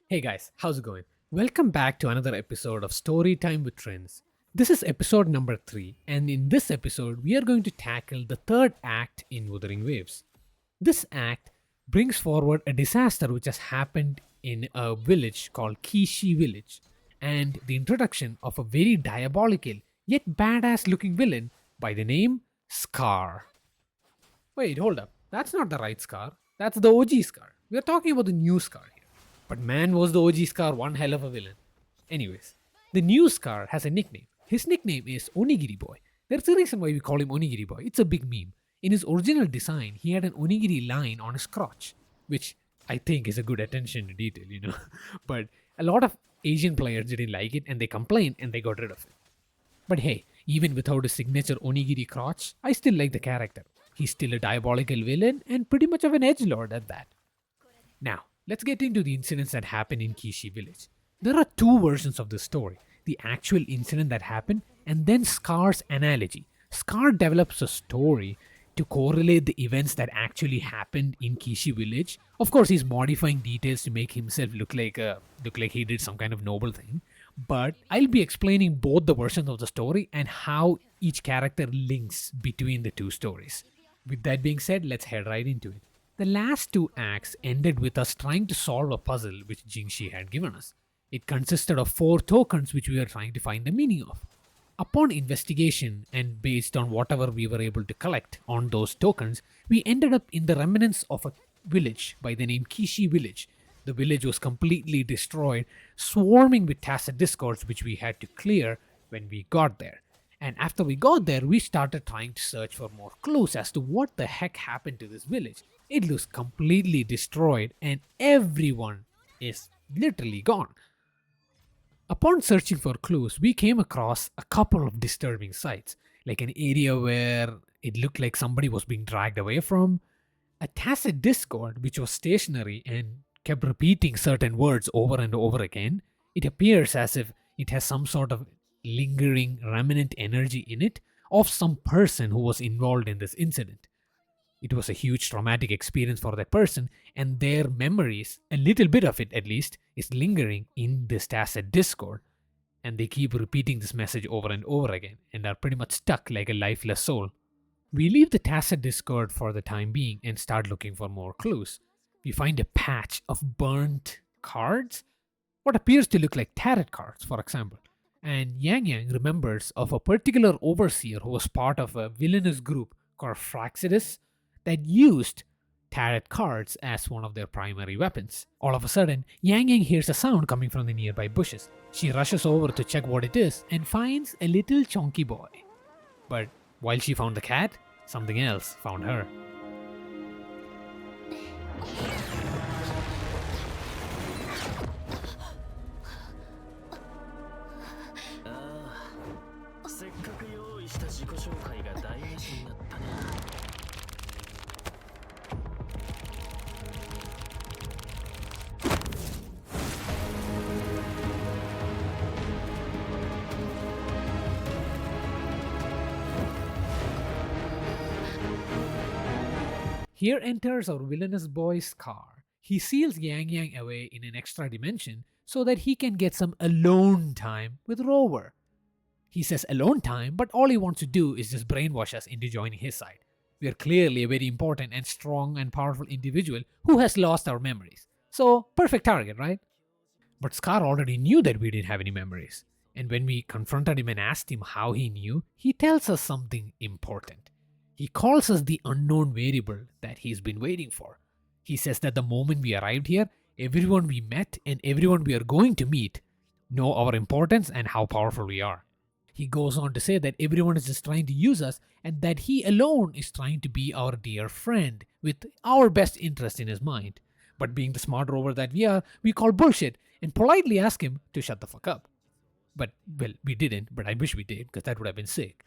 Hey guys, how's it going? Welcome back to another episode of Story Time with Trends. This is episode number 3, and in this episode, we are going to tackle the third act in Wuthering Waves. This act brings forward a disaster which has happened in a village called Kishi Village, and the introduction of a very diabolical yet badass looking villain by the name Scar. Wait, hold up. That's not the right Scar. That's the OG Scar. We are talking about the new Scar here. But man, was the OG Scar one hell of a villain. Anyways, the new Scar has a nickname. His nickname is Onigiri Boy. There's a reason why we call him Onigiri Boy. It's a big meme. In his original design, he had an onigiri line on his crotch, which I think is a good attention to detail. But a lot of Asian players didn't like it and they complained and they got rid of it. But hey, even without his signature onigiri crotch, I still like the character. He's still a diabolical villain and pretty much of an edgelord at that. Now, let's get into the incidents that happened in Kishi Village. There are two versions of this story: the actual incident that happened, and then Scar's analogy. Scar develops a story to correlate the events that actually happened in Kishi Village. Of course, he's modifying details to make himself look like he did some kind of noble thing. But I'll be explaining both the versions of the story and how each character links between the two stories. With that being said, let's head right into it. The last two acts ended with us trying to solve a puzzle which Jingxi had given us. It consisted of 4 tokens which we were trying to find the meaning of. Upon investigation and based on whatever we were able to collect on those tokens, we ended up in the remnants of a village by the name Kishi Village. The village was completely destroyed, swarming with tacit discords which we had to clear when we got there. And after we got there, we started trying to search for more clues as to what the heck happened to this village. It looks completely destroyed and everyone is literally gone. Upon searching for clues, we came across a couple of disturbing sights, like an area where it looked like somebody was being dragged away from, a tacit discord which was stationary and kept repeating certain words over and over again. It appears as if it has some sort of lingering remnant energy in it of some person who was involved in this incident. It was a huge traumatic experience for that person, and their memories, a little bit of it at least, is lingering in this tacit discord. And they keep repeating this message over and over again and are pretty much stuck like a lifeless soul. We leave the tacit discord for the time being and start looking for more clues. We find a patch of burnt cards, what appears to look like tarot cards, for example. And Yang Yang remembers of a particular overseer who was part of a villainous group called Fraxidus that used tarot cards as one of their primary weapons. All of a sudden, Yang Yang hears a sound coming from the nearby bushes. She rushes over to check what it is and finds a little chonky boy. But while she found the cat, something else found her. せっかく用意した自己紹介が台無しになったね。 Here enters our villainous boy Scar. He seals Yang Yang away in an extra dimension so that he can get some alone time with Rover. He says alone time, but all he wants to do is just brainwash us into joining his side. We are clearly a very important and strong and powerful individual who has lost our memories. So, perfect target, right? But Scar already knew that we didn't have any memories. And when we confronted him and asked him how he knew, he tells us something important. He calls us the unknown variable that he's been waiting for. He says that the moment we arrived here, everyone we met and everyone we are going to meet know our importance and how powerful we are. He goes on to say that everyone is just trying to use us and that he alone is trying to be our dear friend with our best interest in his mind. But being the smart rover that we are, we call bullshit and politely ask him to shut the fuck up. But, well, we didn't, but I wish we did because that would have been sick.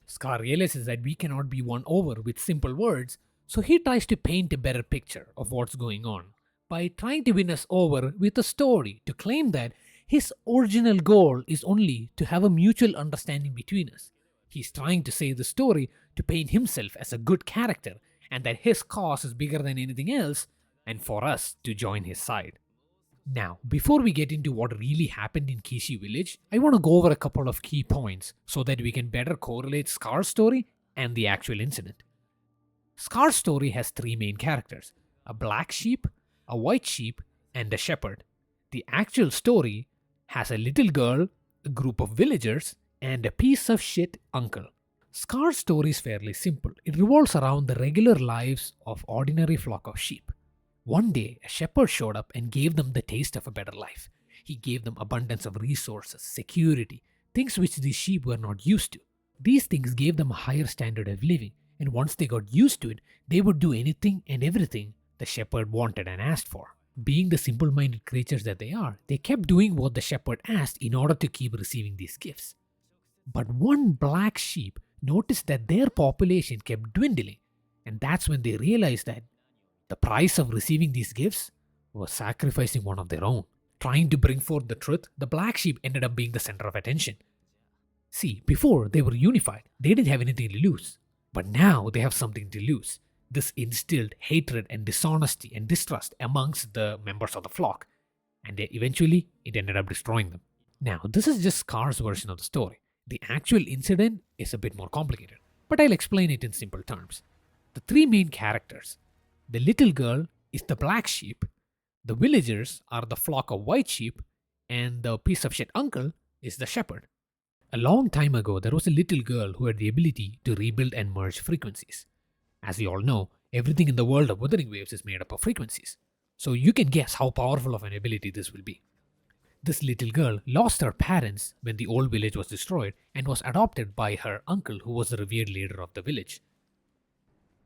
Scar realizes that we cannot be won over with simple words, so he tries to paint a better picture of what's going on by trying to win us over with a story to claim that his original goal is only to have a mutual understanding between us. He's trying to say the story to paint himself as a good character and that his cause is bigger than anything else and for us to join his side. Now, before we get into what really happened in Kishi Village, I want to go over a couple of key points so that we can better correlate Scar's story and the actual incident. Scar's story has three main characters: a black sheep, a white sheep, and a shepherd. The actual story has a little girl, a group of villagers, and a piece of shit uncle. Scar's story is fairly simple. It revolves around the regular lives of ordinary flock of sheep. One day, a shepherd showed up and gave them the taste of a better life. He gave them abundance of resources, security, things which these sheep were not used to. These things gave them a higher standard of living, and once they got used to it, they would do anything and everything the shepherd wanted and asked for. Being the simple minded creatures that they are, they kept doing what the shepherd asked in order to keep receiving these gifts. But one black sheep noticed that their population kept dwindling, and that's when they realized that the price of receiving these gifts was sacrificing one of their own. Trying to bring forth the truth, the black sheep ended up being the center of attention. See, before they were unified, they didn't have anything to lose. But now they have something to lose. This instilled hatred and dishonesty and distrust amongst the members of the flock, and eventually it ended up destroying them. Now, this is just Scar's version of the story. The actual incident is a bit more complicated, but I'll explain it in simple terms. The three main characters: the little girl is the black sheep, the villagers are the flock of white sheep, and the piece of shit uncle is the shepherd. A long time ago, there was a little girl who had the ability to rebuild and merge frequencies. As we all know, everything in the world of Wuthering Waves is made up of frequencies. So you can guess how powerful of an ability this will be. This little girl lost her parents when the old village was destroyed and was adopted by her uncle, who was the revered leader of the village.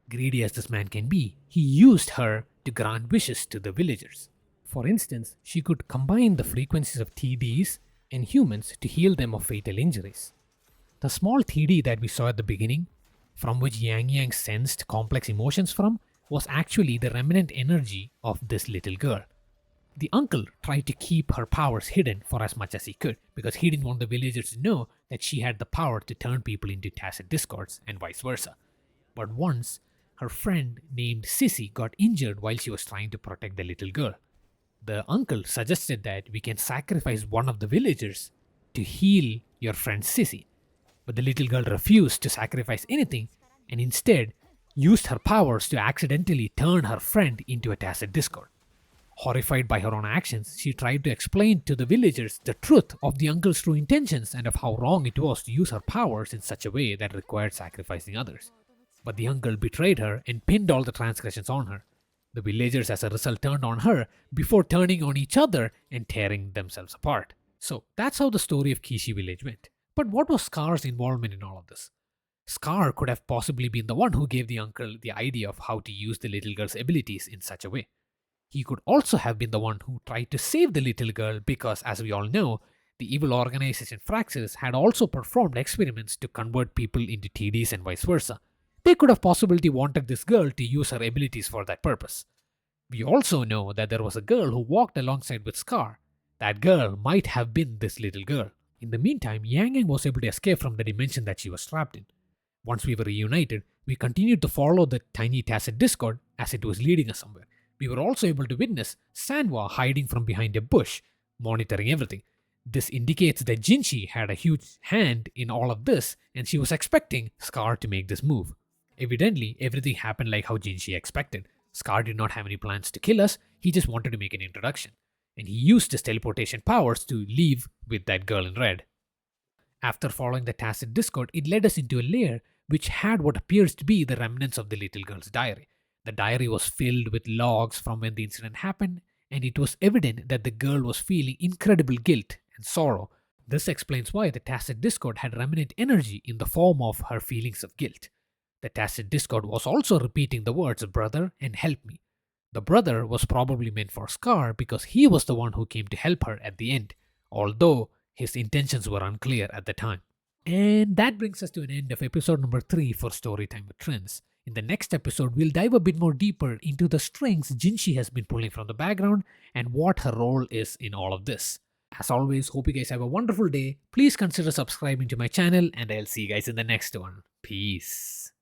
Greedy as this man can be, he used her to grant wishes to the villagers. For instance, she could combine the frequencies of TDs and humans to heal them of fatal injuries. The small TD that we saw at the beginning, from which Yang Yang sensed complex emotions from, was actually the remnant energy of this little girl. The uncle tried to keep her powers hidden for as much as he could, because he didn't want the villagers to know that she had the power to turn people into tacit discords and vice versa. But once, her friend named Sissy got injured while she was trying to protect the little girl. The uncle suggested that we can sacrifice one of the villagers to heal your friend Sissy. But the little girl refused to sacrifice anything and instead used her powers to accidentally turn her friend into a tacit discord. Horrified by her own actions, she tried to explain to the villagers the truth of the uncle's true intentions and of how wrong it was to use her powers in such a way that required sacrificing others. But the uncle betrayed her and pinned all the transgressions on her. The villagers as a result turned on her before turning on each other and tearing themselves apart. So that's how the story of Kishi Village went. But what was Scar's involvement in all of this? Scar could have possibly been the one who gave the uncle the idea of how to use the little girl's abilities in such a way. He could also have been the one who tried to save the little girl because, as we all know, the evil organization Fraxis had also performed experiments to convert people into TDs and vice versa. They could have possibly wanted this girl to use her abilities for that purpose. We also know that there was a girl who walked alongside with Scar. That girl might have been this little girl. In the meantime, Yang Yang was able to escape from the dimension that she was trapped in. Once we were reunited, we continued to follow the tiny tacit discord as it was leading us somewhere. We were also able to witness Sanwa hiding from behind a bush, monitoring everything. This indicates that Jinshi had a huge hand in all of this, and she was expecting Scar to make this move. Evidently, everything happened like how Jinshi expected. Scar did not have any plans to kill us, he just wanted to make an introduction. And he used his teleportation powers to leave with that girl in red. After following the tacit discord, it led us into a lair which had what appears to be the remnants of the little girl's diary. The diary was filled with logs from when the incident happened, and it was evident that the girl was feeling incredible guilt and sorrow. This explains why the tacit discord had remnant energy in the form of her feelings of guilt. The tacit discord was also repeating the words "brother" and "help me." The brother was probably meant for Scar because he was the one who came to help her at the end, although his intentions were unclear at the time. And that brings us to an end of episode number 3 for Storytime with Trends. In the next episode, we'll dive a bit more deeper into the strings Jinshi has been pulling from the background and what her role is in all of this. As always, hope you guys have a wonderful day. Please consider subscribing to my channel, and I'll see you guys in the next one. Peace.